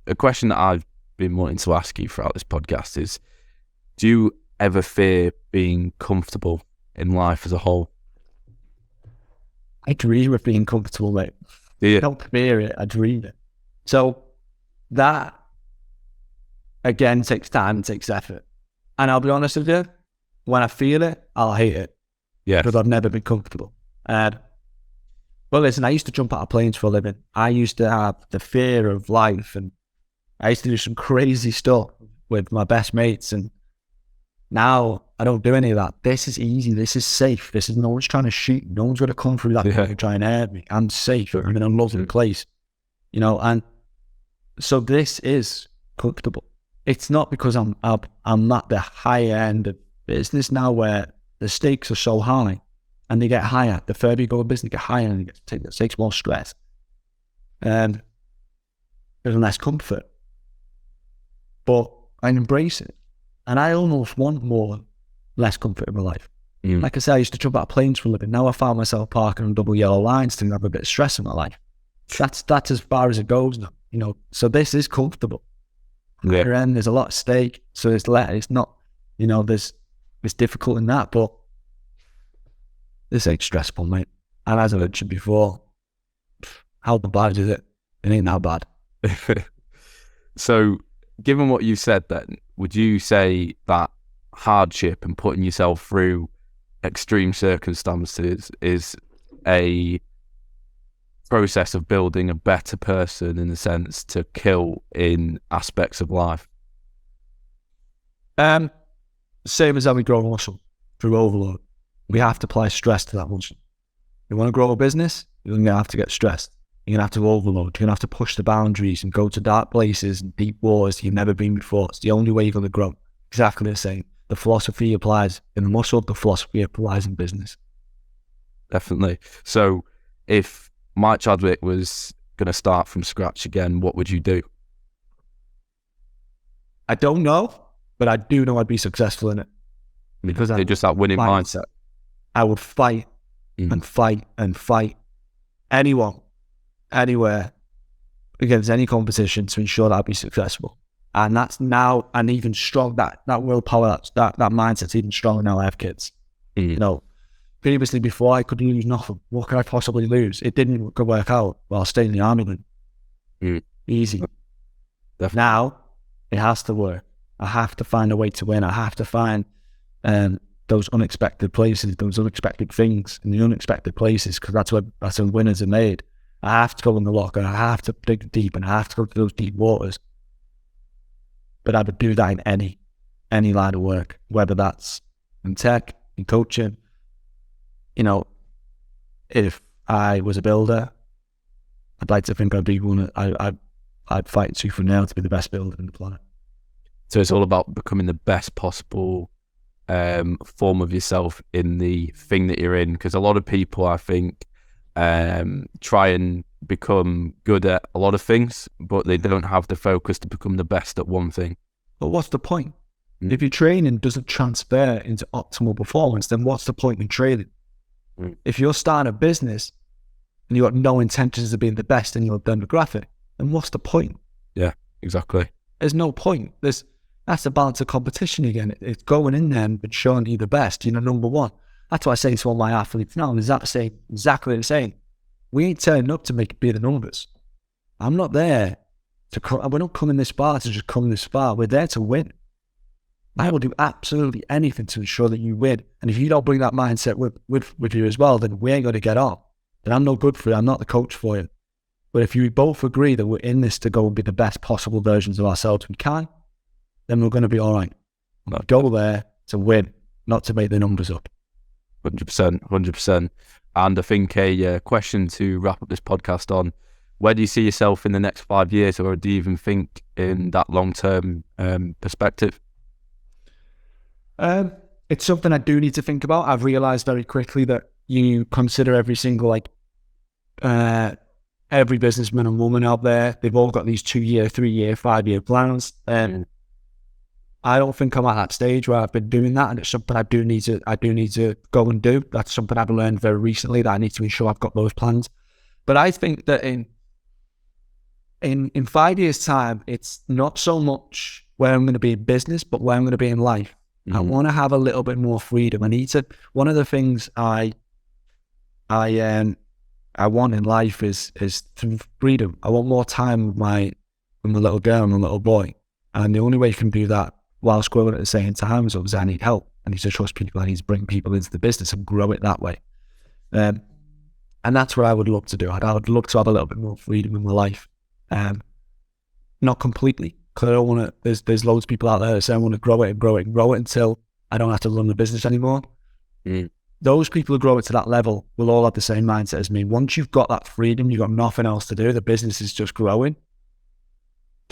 [SPEAKER 2] a question that I've been wanting to ask you throughout this podcast is, do you ever fear being comfortable in life as a whole?
[SPEAKER 1] I dream of being comfortable, mate. I don't fear it, I dream it. So that, again, takes time, takes effort. And I'll be honest with you, when I feel it, I'll hate it.
[SPEAKER 2] Yeah.
[SPEAKER 1] Because I've never been comfortable. Well, listen, I used to jump out of planes for a living. I used to have the fear of life, and I used to do some crazy stuff with my best mates, and now I don't do any of that. This is easy. This is safe. No one's trying to shoot. No one's going to come through that and try and hurt me. I'm safe. I'm in a lovely place, and so this is comfortable. It's not because I'm at the high end of business now where the stakes are so high and they get higher. The further you go in business, they get higher and it takes more stress. There's less comfort. But I embrace it. And I almost want less comfort in my life. Like I said, I used to jump out of planes for a living. Now I found myself parking on double yellow lines to have a bit of stress in my life. That's as far as it goes now, So this is comfortable. And there's a lot at stake. So it's not, it's difficult in that, but this ain't stressful, mate. And as I mentioned before, how bad is it? It ain't that bad.
[SPEAKER 2] So, given what you said then, would you say that hardship and putting yourself through extreme circumstances is a process of building a better person, in the sense to kill in aspects of life?
[SPEAKER 1] Same as how we grow muscle through overload. We have to apply stress to that muscle. You want to grow a business, you're going to have to get stressed. You're going to have to overload. You're going to have to push the boundaries and go to dark places and deep waters you've never been before. It's the only way you're going to grow. Exactly the same. The philosophy applies in the muscle, the philosophy applies in business.
[SPEAKER 2] Definitely. So if Mike Chadwick was going to start from scratch again, what would you do?
[SPEAKER 1] I don't know, but I do know I'd be successful in it. Because
[SPEAKER 2] They're just that winning mindset.
[SPEAKER 1] I would fight and fight and fight anyone, anywhere, against any competition to ensure that I'd be successful. And that's now, and even strong, that willpower, that mindset's even stronger now I have kids. You know, previously before I could lose nothing. What could I possibly lose? It didn't work out. Well, I'll stay in the army then. Easy.
[SPEAKER 2] Definitely.
[SPEAKER 1] Now, it has to work. I have to find a way to win. I have to find those unexpected places, those unexpected things in the unexpected places, because that's where winners are made. I have to go in the locker. I have to dig deep, and I have to go to those deep waters. But I would do that in any line of work, whether that's in tech, in coaching. You know, if I was a builder, I'd like to think I'd be one. I'd fight tooth and nail to be the best builder on the planet.
[SPEAKER 2] So it's all about becoming the best possible form of yourself in the thing that you're in. Because a lot of people, I think, try and become good at a lot of things, but they don't have the focus to become the best at one thing.
[SPEAKER 1] But what's the point? If your training doesn't transfer into optimal performance, then what's the point in training? If you're starting a business and you've got no intentions of being the best in your demographic, then what's the point?
[SPEAKER 2] Yeah, exactly.
[SPEAKER 1] There's no point. That's the balance of competition again. It's going in there and showing you the best, number one. That's what I say to all my athletes now. Exactly the same. We ain't turning up to be the numbers. I'm not there we're not coming this far to just come this far. We're there to win. I will do absolutely anything to ensure that you win. And if you don't bring that mindset with you as well, then we ain't going to get on. Then I'm no good for you. I'm not the coach for you. But if you both agree that we're in this to go and be the best possible versions of ourselves we can, then we're going to be all right. We'll go there to win, not to make the numbers up.
[SPEAKER 2] 100%. And I think a question to wrap up this podcast on, where do you see yourself in the next 5 years, or do you even think in that long-term perspective?
[SPEAKER 1] It's something I do need to think about. I've realised very quickly that you consider every single, every businessman and woman out there, they've all got these 2-year, 3-year, 5-year plans. I don't think I'm at that stage where I've been doing that, and it's something I do need to go and do. That's something I've learned very recently, that I need to ensure I've got those plans. But I think that in 5 years' time, it's not so much where I'm going to be in business, but where I'm going to be in life. I want to have a little bit more freedom. One of the things I want in life is freedom. I want more time with my little girl and my little boy. And the only way you can do that whilst growing at the same time is obviously I need help. I need to trust people. I need to bring people into the business and grow it that way. And that's what I would love to do. I would love to have a little bit more freedom in my life. Not completely, because I don't want to, there's loads of people out there that say I want to grow it until I don't have to run the business anymore. Those people who grow it to that level will all have the same mindset as me. Once you've got that freedom, you've got nothing else to do, the business is just growing,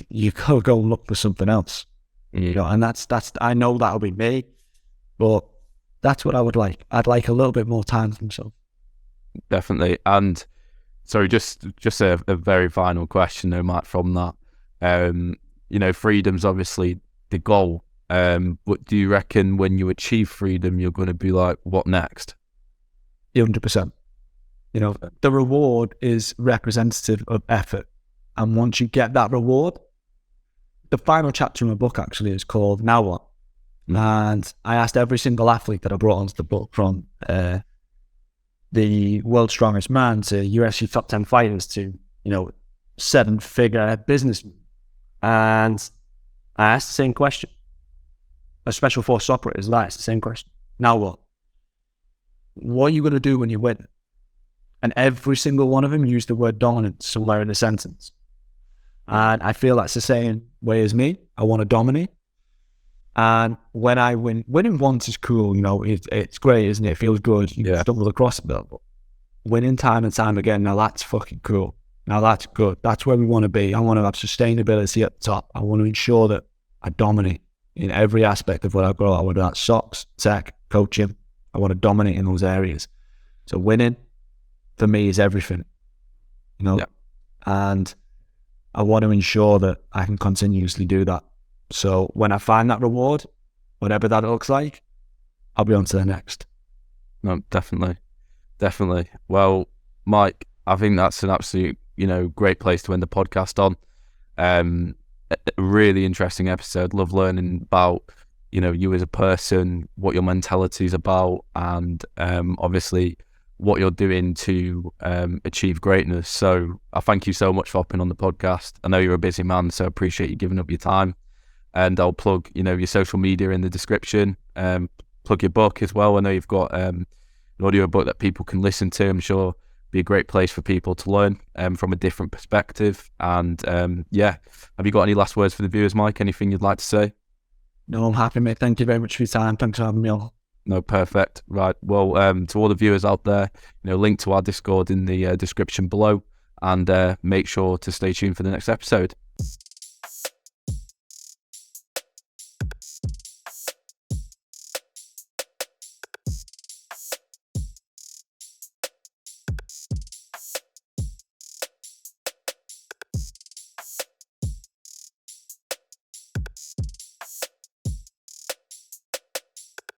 [SPEAKER 1] you gotta go and look for something else. And that's I know that'll be me, but that's what I would like. I'd like a little bit more time for myself.
[SPEAKER 2] Definitely. And sorry, just a very final question though, Matt, from that. Freedom's obviously the goal. But do you reckon when you achieve freedom, you're going to be like, what next?
[SPEAKER 1] 100%. The reward is representative of effort. And once you get that reward, the final chapter in my book actually is called Now What? And I asked every single athlete that I brought onto the book, from the world's strongest man to UFC top 10 fighters to, 7-figure businessmen. And I asked the same question. A special force operator is like, it's the same question. Now what? What are you going to do when you win? And every single one of them used the word dominant somewhere in the sentence. And I feel that's the same way as me. I want to dominate. And when I win, winning once is cool, it's great, isn't it? It feels good. You stumble across it, but winning time and time again, now that's fucking cool. Now that's good. That's where we want to be. I want to have sustainability at the top. I want to ensure that I dominate in every aspect of what I grow, whether that's socks, tech, coaching. I want to dominate in those areas. So winning for me is everything, and I want to ensure that I can continuously do that. So when I find that reward, whatever that looks like, I'll be on to the next.
[SPEAKER 2] No, definitely. Well, Mike, I think that's an absolute, great place to end the podcast on. A really interesting episode. Love learning about, you as a person, what your mentality is about, and obviously what you're doing to achieve greatness. So I thank you so much for hopping on the podcast. I know you're a busy man, so I appreciate you giving up your time. And I'll plug, your social media in the description. Plug your book as well. I know you've got an audio book that people can listen to. I'm sure it'll be a great place for people to learn from a different perspective. And have you got any last words for the viewers, Mike? Anything you'd like to say?
[SPEAKER 1] No, I'm happy, mate. Thank you very much for your time. Thanks for having me on.
[SPEAKER 2] No, perfect. Right. Well, to all the viewers out there, link to our Discord in the description below, and make sure to stay tuned for the next episode.